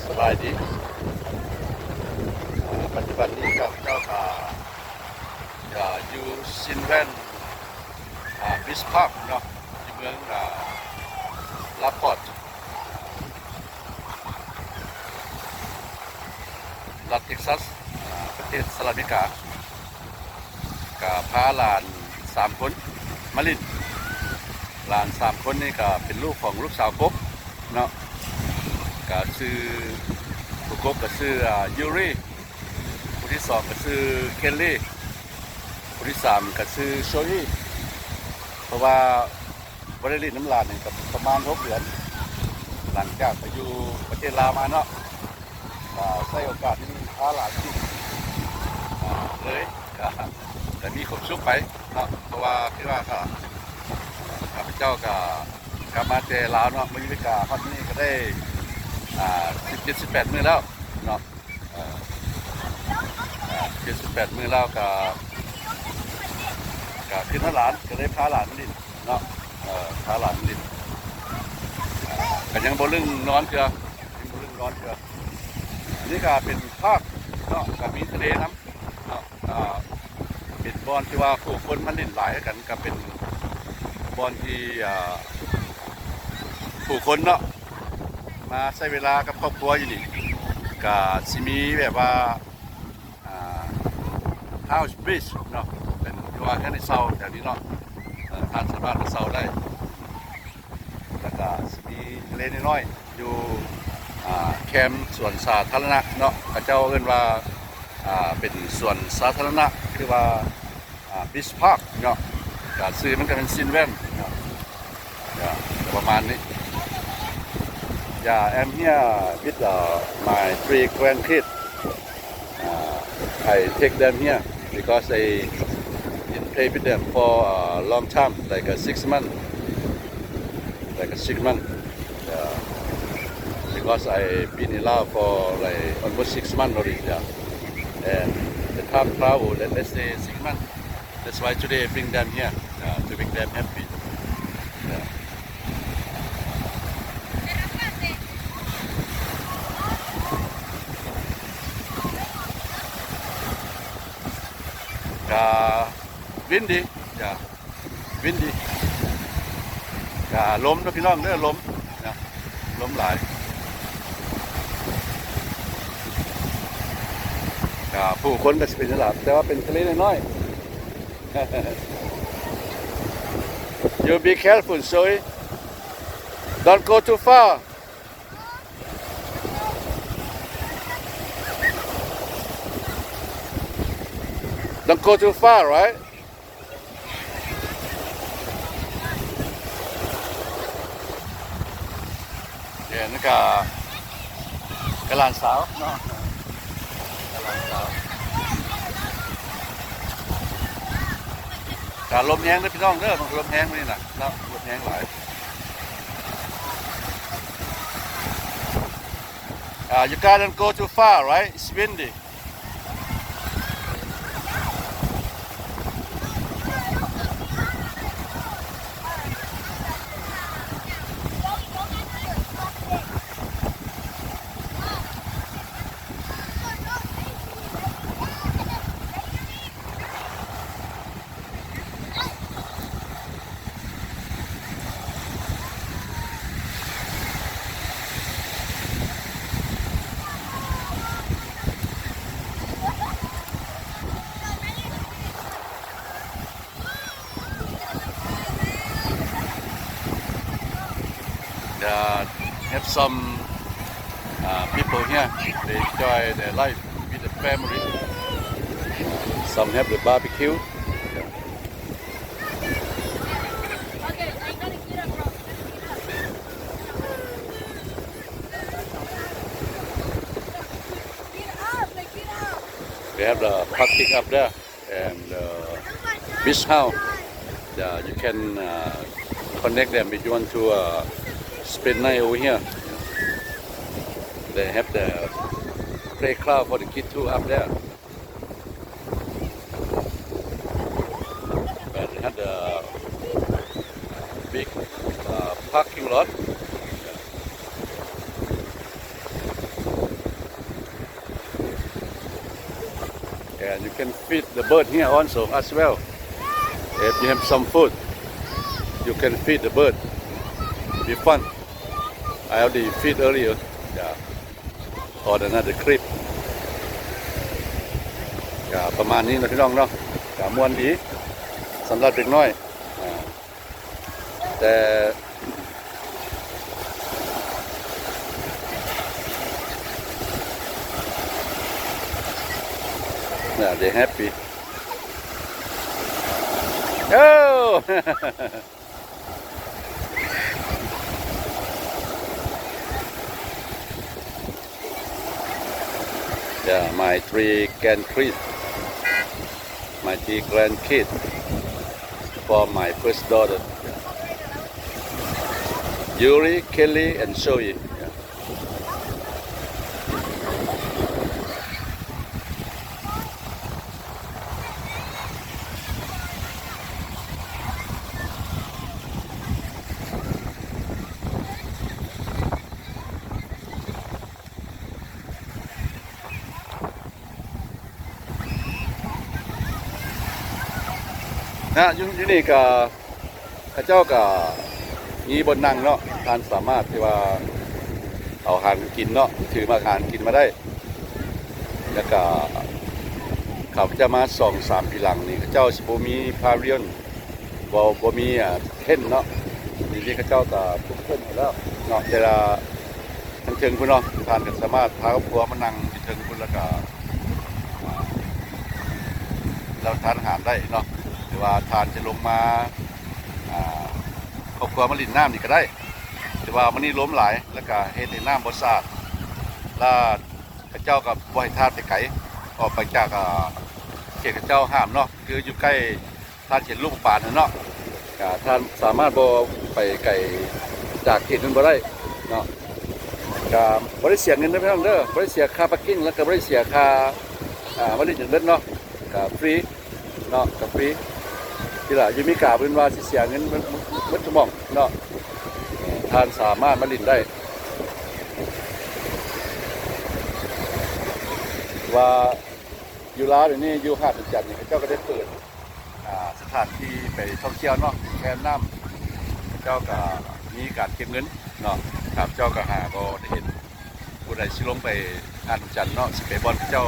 สบายดีปัจจุบันนี้ครับเจ้าอยู่ซินแวนบิสพาร์คเนาะที่เมืองลาพอร์ตรัฐเท็กซัสประเทศสหรัฐอเมริกากับพาหลาน3คนมาลินหลาน3คนนี่ก็เป็นลูกของลูกสาวกบเนาะก็ชื่อผู้กบก็ชื่อยูริผู้ที่2ก็ชื่อเคลลี่ผู้ที่3ก็ชื่อโชยี่เพราะว่าบ่ได้เล่นน้ำหลานนี่ก็ประมาณ6เดือนหลังจากไปอยู่ประเทศลาวมาเนาะใช้โอกาสนี้พาหลานที่เลยก็มีความสุขไปเนาะเพราะว่าคิดว่าข้าพเจ้าก็กลับมาแต่ลาวเนาะมาอยู่อเมริกาฮอดนี้ก็ได้17-18 มื้อแล้วเนาะ17-18 มื้อแล้วก็ขึ้นหาหลานก็ได้พาหลานลินเนาะพาหลานลินก็ยังบ่ลึงนอนเทื่อยังบ่ลึงนอนเทื่ออันนี้ก็เป็นภาคเนาะก็มีทะเลน้ำเนาะเป็นบ่อนที่ว่าผู้คนมาเล่นหลายกันก็เป็นบ่อนที่ผู้คนเนาะมาใช้เวลากับครอบครัวอยู่นี่ก็สิมีแบบว่าhouse beach เนาะเป็นที่ว่าแค่ในเซาแถวนี้เนาะท่านสามารถมาเซาได้แล้วก็สิมีทะเลน้อยๆอยู่แคมป์สวนสาธารณะเนาะเขาเจ้าเอิ้นว่าเป็นสวนสาธารณะคือว่าbeach park เนาะก็ชื่อมันก็เป็นซินแวนเนาะประมาณนี้I'm here with my 3 grandkids. I take them here because I didn't play with them for a long time, like 6 months. Because I've been in Laos for like almost 6 months already. And the time travel, let's say 6 months. That's why today I bring them here to make them happy. Windy windy ลมนะพี่น้องเด้อลมนะลมหลายผู้คนก็สิเป็นหลายแต่ว่าเป็นทะเลน้อยๆ You be careful, Zoe. Don't go too far. Don't go too far, right? Yeah, นี่ก็หลานสาวเนาะหลานสาวลมแรงเด้อพี่น้องเด้อมันลมแรงมื้อนี้น่ะเนาะลมแรงหลายYou can't go too far, right? It's windy. Have some people here, they enjoy their life with the family. Some have the barbecue. They have the parking up there and beach house. You can connect them if you want to spend night over here. They have the playground for the kids too up there. And they have the big parking lot. and you can feed the bird here also as well. If you have some food, you can feed the bird. Be fun. I already feed earlier. Yeah. On another clip. ประมาณนี้นะพี่น้องเนาะมวนดีสำหรับเด็กน้อยแต่เนี่ย they happy oh yeah my three grandkids for my first daughter Yuri, Kelly and Zoe. Yeah.นะอยู่นี่ก็ข้าเจ้าก็มีบนนั่งเนาะทานสามารถที่ว่าเอาอาหารกินเนาะถือมาอาหารกินมาได้แล้วก็เขาจะมา2-3 ปีหลังนี่ข้าเจ้าสิบ่มีพาวิลบ่มีเท่นเนาะนี่ข้าเจ้าก็ทุกเพิ่นแล้วเนาะแต่ละทั้งเชิงพุ่นเนาะทานก็สามารถพาครอบครัวมานั่งเชิงพุ่นแล้วก็เราทานอาหารได้เนาะหรือว่าทานจะลงมาครอบครัวมาลินน้ำนี่ก็ได้แต่ว่ามันนี่ล้มหลายแล้วก็เฮ็ดให้น้ำบ่สะอาดแล้วข้าเจ้ากับบ่ให้ทานไปไกลออกไปจากเขตข้าเจ้าห้ามเนาะคืออยู่ใกล้ทานเขตลูกป่านเนาะก็ท่านสามารถบ่ไปไกลจากเขตนั้นบ่ได้เนาะก็บ่ได้เสียเงินเด้อพี่น้องเด้อบ่ได้เสียค่าพาร์กิ้งแล้วก็บ่ได้เสียค่ามาลินอย่างเด็ดเนาะก็ฟรีเนาะก็ฟรีที่ล่ะอยู่มีกาเพิ่นว่าสิเสียเงินมันสมองเนาะท่านสามารถมาลินได้ว่าอยู่ลาวเดี๋ยวนี้อยู่หาดจันทร์นี่เจ้าก็ได้เปิดสถานที่ไปท่องเที่ยวเนาะแค่น้ำเจ้าก็มีการเก็บเงินเนาะครับเจ้าก็หาก็ได้เห็นผู้ใดสิลงไปหาดจันทร์เนาะสิไปบ่อนเจ้า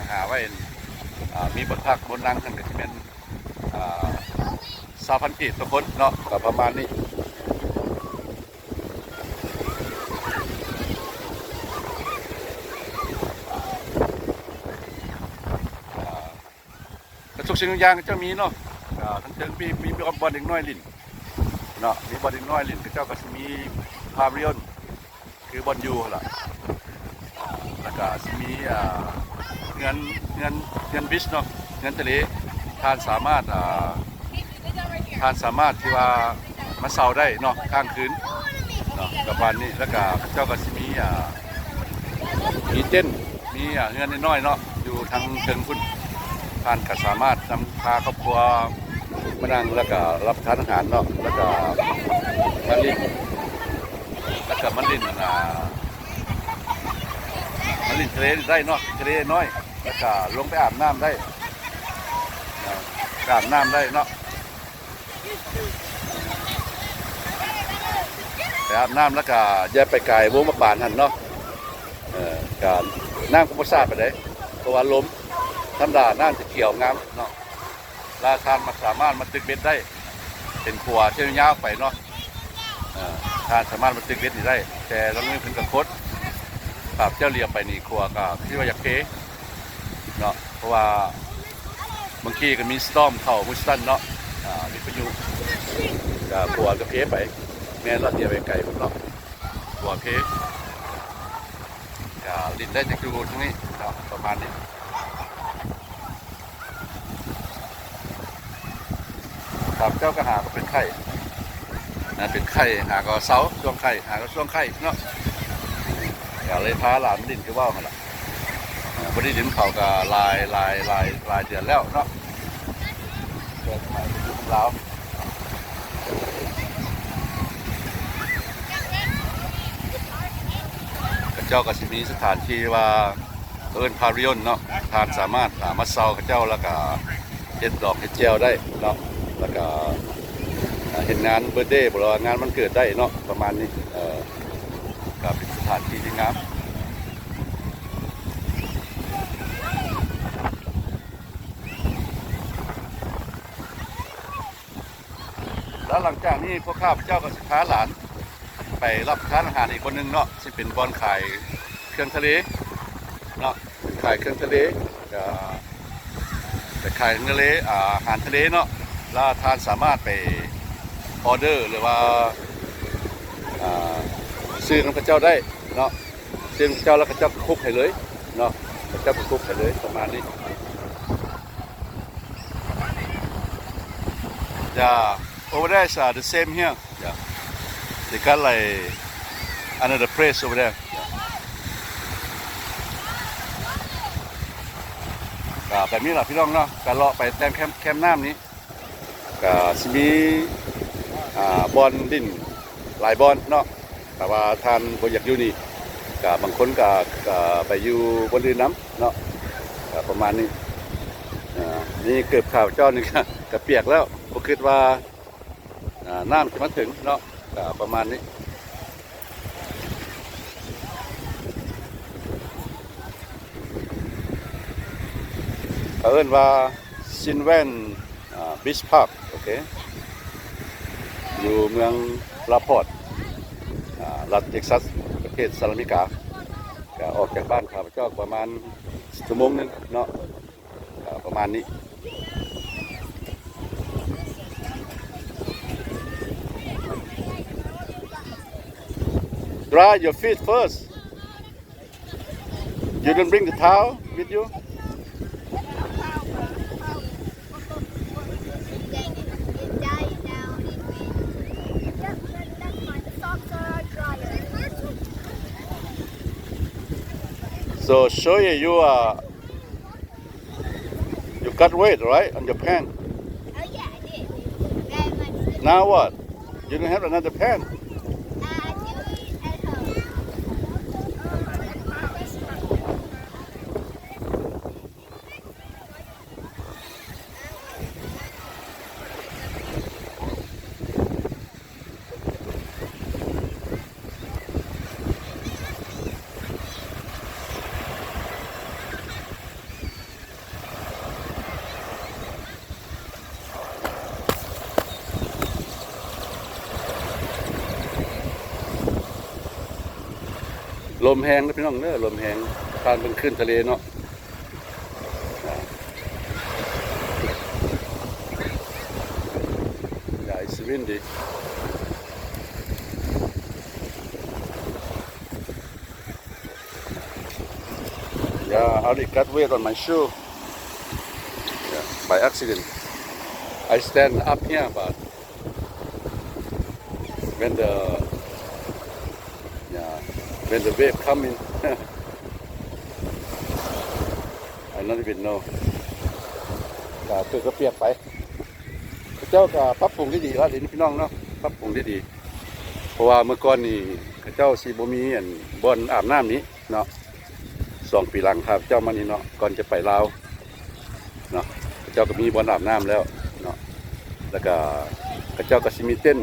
หาไว้มีบนพักบนนั่งกันก็สิแม่น3,000 กีบต่อคนเนาะก็ประมาณนี้ทุกสิ่งทุกอย่างเจ้ามีเนาะทั้งเชิงมีบอลเด็กน้อยลินเนาะมีบอลเด็กน้อยลินเจ้าก็จะมีพาวิลคือบอลยูล่ะแล้วก็จะมีเงินบิชเนาะเงินทะเลทานสามารถที่ว่ามาเซาได้เนาะข้างคืนเนาะกับวันนี้แล้วก็เจ้าก็จะมีเต้นมีเงินน้อยเนาะอยู่ทางเชิงพุ่นท่านก็สามารถนำพาครอบครัวมานั่งแล้วก็รับทานอาหารเนาะแล้วก็มาลินทะเลได้เนาะทะเลน้อยแล้วก็ลงไปอาบน้ำได้อาบน้ำได้เนาะไปอาบน้ำแล้วก็อย่าไปไกลวงมาป่านหันเนาะการน้ำก็ไม่สะอาดไปเลยเพราะว่าล้มธรรมดาน้ำจะเขียวงามเนาะราทานมาสามารถมาตึกเบ็ดได้เป็นขัวเชี่ยวยาวไปเนาะทานสามารถมาตึกเบ็ดนี่ได้แต่เราไม่เป็นกระคดปราบเจ้าเรียบไปนี่ขัวก็ที่ว่าอยากเก๋เนาะเพราะว่าบางทีก็มีสตอมเข้ามุสตันเนาะมีพายุก็ขัวก็เก๋ไปแม่เราเดียวไปไกลเนาะขัวเก๋ก็ลินได้จากดูตรงนี้เนาะประมาณนี้ครับเจ้าก็หาก็เป็นไข่เป็นไข่หาก็เสาช่วงไข่หาก็ช่วงไข่เนาะอย่าเลยพาหลานดินคือว่ามันละพอดีดินเขาก็ลายเดือนแล้วเนาะเกิดใหม่ไปดูของเราเจ้าก็จะมีสถานที่ว่า เอิ้นพาวิยนเนาะทานสามารถมาเซาเขาเจ้าแล้วก็เฮ็ดดอกเฮ็ดแจวได้เนาะแล้วก็เฮ็ดงานเบิร์ธเดย์บ่ว่างานวันเกิดได้เนาะประมาณนี้ก็เป็นสถานที่ที่งามแล้วหลังจากนี้พวกข้าพเจ้าก็สิพาหลานไปรับทานอาหารอีกคนนึงเนาะสิเป็นบ่อนขายเครื่องทะเลเนาะขายเครื่องทะเลไปขายทะเลอาหารทะเลเนาะแล้วทานสามารถไปออเดอร์หรือว่าซื้อของพระเจ้าได้เนาะซื้อของเจ้าแล้วพระเจ้าก็คุกให้เลยเนาะพระเจ้าก็คุกให้เลยประมาณนี้over there is the same here. Yeah. They got like another place over there. Yeah. แบบนี้ล่ะพี่น้องเนาะก็เลาะไปแต้มแคมป์น้ำนี้ก็สิมีบอนดินหลายบอนเนาะแต่ว่าท่านบ่อยากอยู่นี่ก็บางคนก็ไปอยู่บนดินน้ำเนาะก็ประมาณนี้นี่เกิดข่าวเจ้านี่ก็เปียกแล้วบ่คิดว่าน้ำจะมาถึงเนาะประมาณนี้เขาเอิ้นว่าซินแวนบิชพาร์คโอเคอยู่เมืองลาพอร์ตรัฐเท็กซัสประเทศสหรัฐอเมริกาก็ออกจากบ้านข้าพเจ้าประมาณชั่วโมงนึงเนาะประมาณนี้Dry your feet first. You don't bring the towel with you? So show you got weight, right, on your pen? Oh yeah, I did. Very much. Now what? You don't have another pen?ลมแห้งนะพี่น้องเด้อลมแห้งทานเป็นขึ้นทะเลเนาะใหญ่สวินดีI only got weight on my shoe by accident I stand up here but when the wave coming I don't even know ก็เปียกไปเจ้าก็ปรับปรุงได้ดีแล้วนี่พี่น้องเนาะปรับปรุงได้ดีเพราะว่าเมื่อก่อนนี่เจ้าสิบ่มีบ่อนอาบน้ำนี้เนาะ2 ปีหลังครับเจ้ามานี่เนาะก่อนจะไปลาวเนาะเจ้าก็มีบ่อนอาบน้ำแล้วเนาะแล้วก็เจ้าก็สิมีเต้น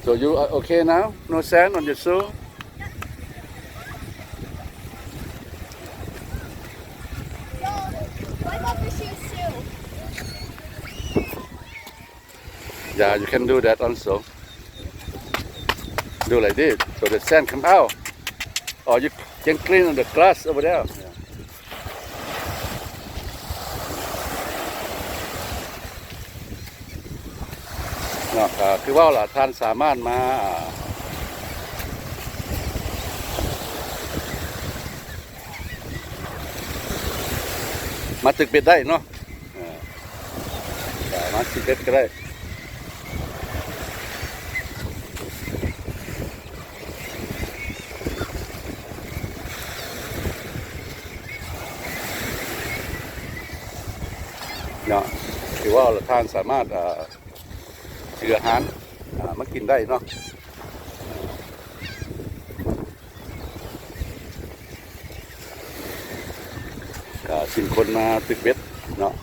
So you are okay now? No sand on your shoe? Yeah, you can do that also. Do like this, so the sand come out. Or you can clean on the grass over there. Yeah. เนาะคือว่าล่ะท่านสามารถมาตึกเบ็ดได้เนาะมาตึกเบ็ดก็ได้ เนาะถือว่าท่านสามารถซื้ออาหารมากินได้เนาะก็สินคนมาตึกเบ็ดเนาะ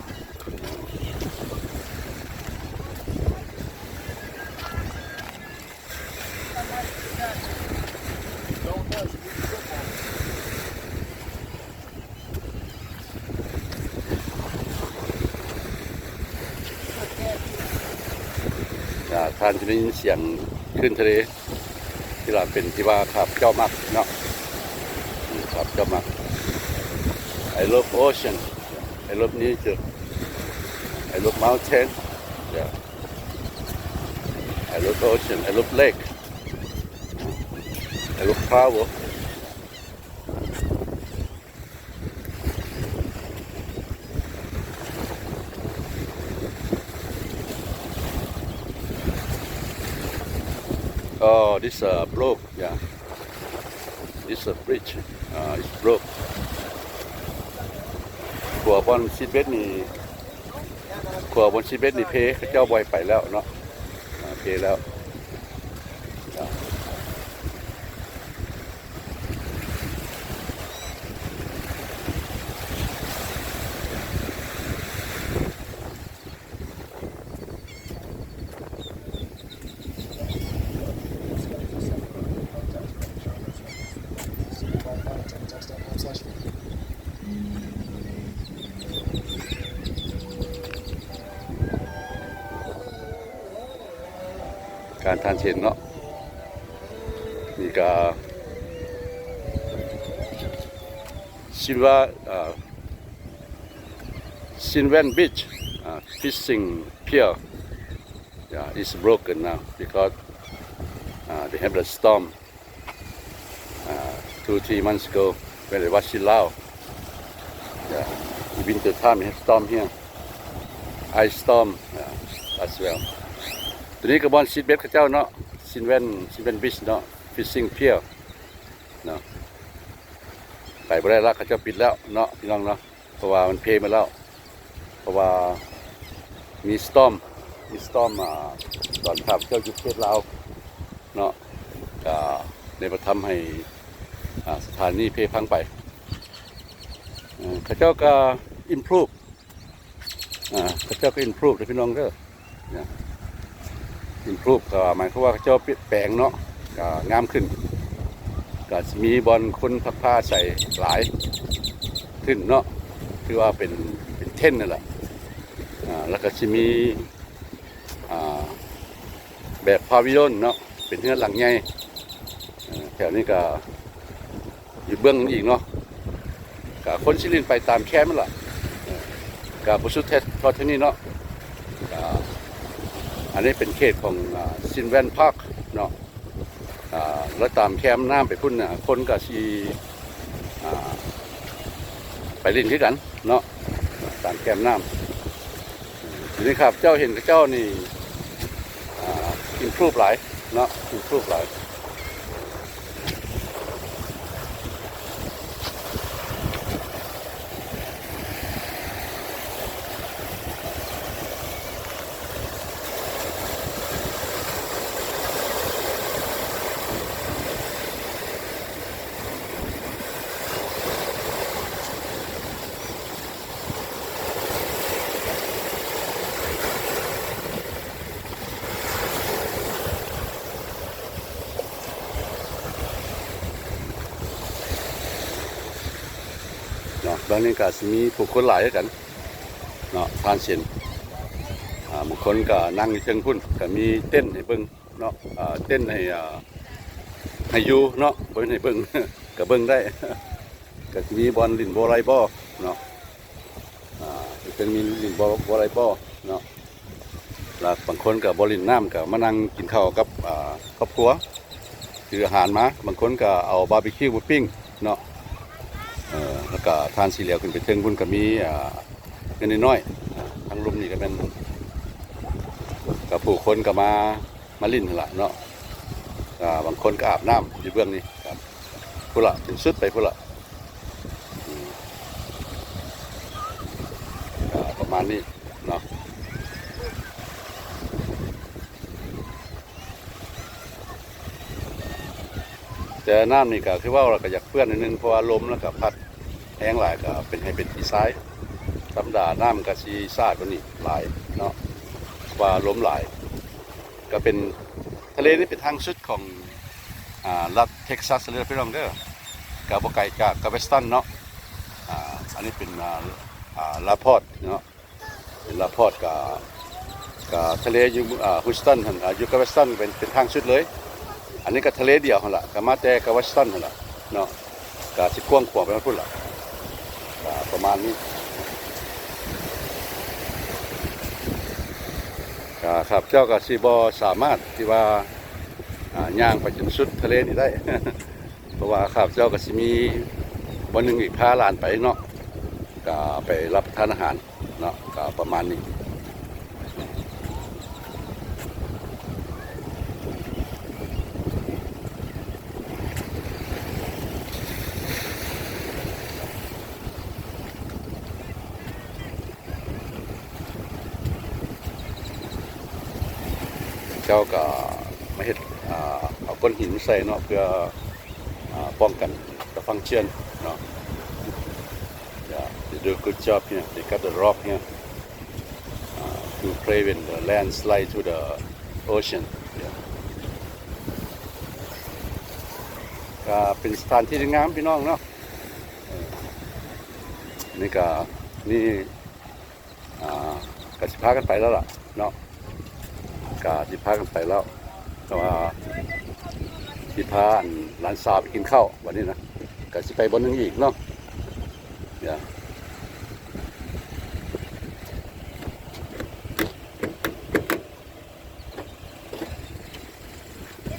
ท่านจะได้ยินเสียงขึ้นทะเลที่เราเป็นที่ว่าขับเจ้ามักเนาะขับเจ้ามัก I love ocean I love nature I love mountain yeah I love ocean I love lake I love flower Oh, this broke, yeah. This bridge, it's broke. ขัวบนซีเบสนี่ขัวบนซีเบสนี่เพเจ้าบ่อยไปแล้วเนาะเพแล้วการทานเช่นเนาะนี่ก็Silvan Beach fishing pier is broken now because they have the storm 2-3 months ago when it was in Laos in winter time we have storm here ice storm as wellตัวนี้ก็บอนซีเบสเขาเจ้าเนาะซินแวนบิชเนาะฟิชชิ่งเพียร์เนาะไปบ่ได้ละเขาเจ้าปิดแล้วเนาะพี่น้องเนาะเพราะว่ามันเพมาแล้วเพราะว่ามีสตอร์มตอนขับเจ้าอยู่ประเทศลาวเนาะก็ได้มาทำให้สถานีเพพังไปเขาเจ้าก็ improve เขาเจ้าก็ improve พี่น้องเด้อเนี่ยimprove ก็หมายความว่าเขาเจ้าเปลี่ยนแปลงเนาะก็งามขึ้นก็มีบอลคนพักผ้าใส่หลายขึ้นเนาะคือว่าเป็นเท่นนั่นแหละแล้วก็สิมีแบบพาวิลอนเนาะเป็นเรือนหลังใหญ่แถวนี้ก็อยู่เบื้องอีกเนาะก็คนสิรินไปตามแคมป์นั่นล่ะก็บ่สุดแท้พอเท่านี้เนาะอันนี้เป็นเขตของซินแวนพาร์คเนาะแล้วตามแคมป์น้ำไปพุ่นน่ะคนก็สิไปเล่นคือกันเนาะตามแคมป์น้ำทีนี้ครับเจ้าเห็นเจ้านี่improve หลายเนาะ improve หลายบางนี้ก็สิมีผู้คนหลายกันเนาะทานเส้นบางคนก็นั่งอยู่เชิงพุ่นก็มีเต้นให้เบิ่งเนาะเต้นให้อยู่เนาะบ่ให้เบิ่ง ก็เบิ่งได้ ก็สิมีบอลลินวอลเลย์บอลเนาะเป็นมีลินวอลเลย์บอลเนาะแล้วบางคนก็บ่ลินน้ำก็มานั่งกินข้าวกับครอบครัวถืออาหารมาบางคนก็เอาบาร์บีคิวมาปิ้งเนาะแล้วก็ทานสีเหลียวขึ้นไปถึงพุ่นก็มีเงินน้อยทางลุมนี่ก็เป็นกับผู้คนก็มาลิ้นหั่นล่ะเนาะบางคนก็อาบน้ำอยู่เบื้องนี้ครับพุ่นล่ะถึงสุดไปพุ่นล่ะประมาณนี้ เนาะแต่น้ำนี่ก็คือว่าเราก็อยากเปื้อนนิดนึงเพราะว่าลมแล้วก็พัดแห้งหลายก็เป็นให้เป็นที่ซ้ายธรรมดาน้ำก็สิสาดกว่านี้หลายเนาะว่าลมหลายก็เป็นทะเลนี่เป็นทางสุดของรัฐเท็กซัสเลยพี่น้องเด้อก็บ่ไกลจากกาเวสตันเนาะอันนี้เป็นลาพอร์ตเนาะเป็นลาพอร์ตกับทะเลอยู่ฮุสตันหั่นอยู่กาเวสตันเป็นทางสุดเลยอันนี้ก็ทะเลเดียวหั่นล่ะก็มาแต่กาเวสตันหั่นล่ะเนาะก็สิกว้างขวางไปหมดพุ่นล่ะประมาณนี้ครับเจ้าก็สิบ่สามารถที่ว่าย่างไปจนสุดทะเลนี่ได้ เพราะว่าครับเจ้าก็สิมีวันหนึงอีกพาหลานไปเนาะก็ไปรับประทานอาหารเนาะก็ประมาณนี้เจ้าก็มาเฮ็ดเอาก้อนหินใส่เนาะเพื่อป้องกันthe functionเนาะ Yeah, they do a good job here. They got the rock here to prevent the landslide to the ocean. Yeah. ก็เป็นสถานที่ที่งามพี่น้องเนาะนี่ก็นี่ก็สิพากันไปแล้วล่ะเนาะก็สิพากันไปแล้วแต่ว่าสิพาหลานสาวไปกินข้าววันนี้นะก็สิไปบนนึงอีกเนาะYeah.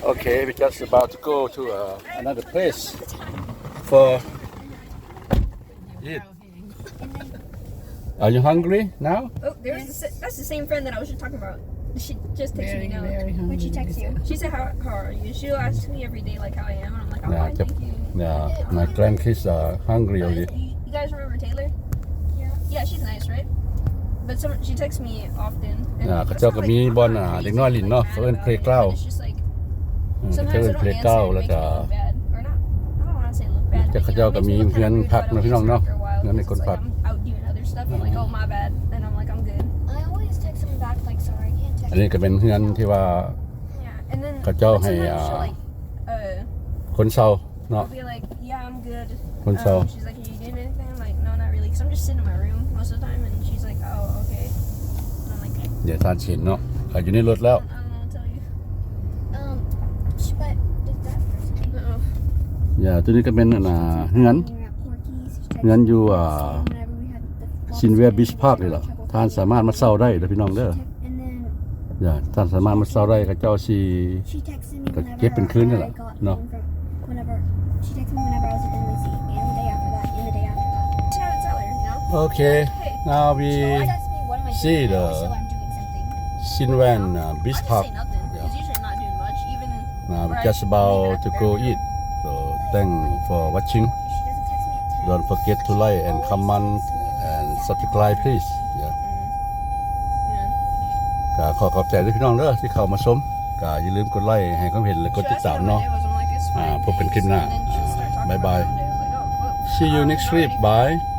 Okay, we're just about to go to another place for eat. Are you hungry now? Oh, that's the same friend that I was just talking about. She just texted me now. When she texts you. She said, how are you? She'll ask me every day like how I am, and I'm like, I'm Yeah, fine, thank you. Yeah, my grandkids are hungry already. You guys remember Taylor? Yeah, she's nice, right? But she texts me often. And เขาเจ้าก็มีบอลเด็กน้อยลินเนาะเขาเอิ้น playground It's just like เขา sometimes เอิ้ I น don't playground answer แล้ว and ก็ make me look bad. Or not, I don't want to say look bad. แต่เขาเจ้าก็มีเฮือนพักนะพี่น้องเนาะเฮือนในคนพัก I'm out doing other stuff. I'm like, oh my bad, and I'm like, I'm good. I always text them back like, sorry, I can't text อันนี้ก็เป็นเฮือนที่ว่า Yeah, and then เขาเจ้าให้ sometimes she'll like, คนเฒ่าเนาะ I'll be like, yeah, I'm good. Con sao? She's like, are you doing anything? I'm like, no, not really. Because I'm just sitting in my room most of the time. And she's like, oh, okay. And I'm like, เดี๋ยวทานเห็นเนาะเขาอยู่ในรถแล้ว I don't know what to tell you. But did that person Uh-oh. อย่าตัวนี้ก็เป็นเฮือน when we were at Porky's, she texted เฮือนอยู่ me whenever we had the ซินเวียบิชพาร์คนี่ล่ะท่านสามารถมาเซาได้เด้อพี่น้องเด้อ and then อย่าท่านสามารถมาเซาได้เขาเจ้าสิ she texted me ก็ whenever เก็บเป็นคืนนี่ I ล่ะ got เนาะ home from whenever she texted me whenever I was at NYC and the day after that and the day after that. Just gotta tell her, you know? โอเค now we She always asks me what am I see doing the now, so I'm doing something. ซินแวนบิช I just พาร์ค say nothing. Because usually I'm not doing much. Even now we where I just should about leave it to after go every eat so thank for watching She doesn't text me at 10. don't forget to like and comment and subscribe please yeah Yeah. ก็ขอขอบใจด้วยพี่น้องเด้อที่เข้ามาชมก็อย่าลืมกดไลค์ให้ความเห็นและกด She ติด asked me ตาม how my เนาะ day was. I'm like, it's fine, พบกันคลิปหน้า thanks. And then she'll start talking Bye about bye her own day. I was like, oh, whoops. see you I'm next not week ready for bye that.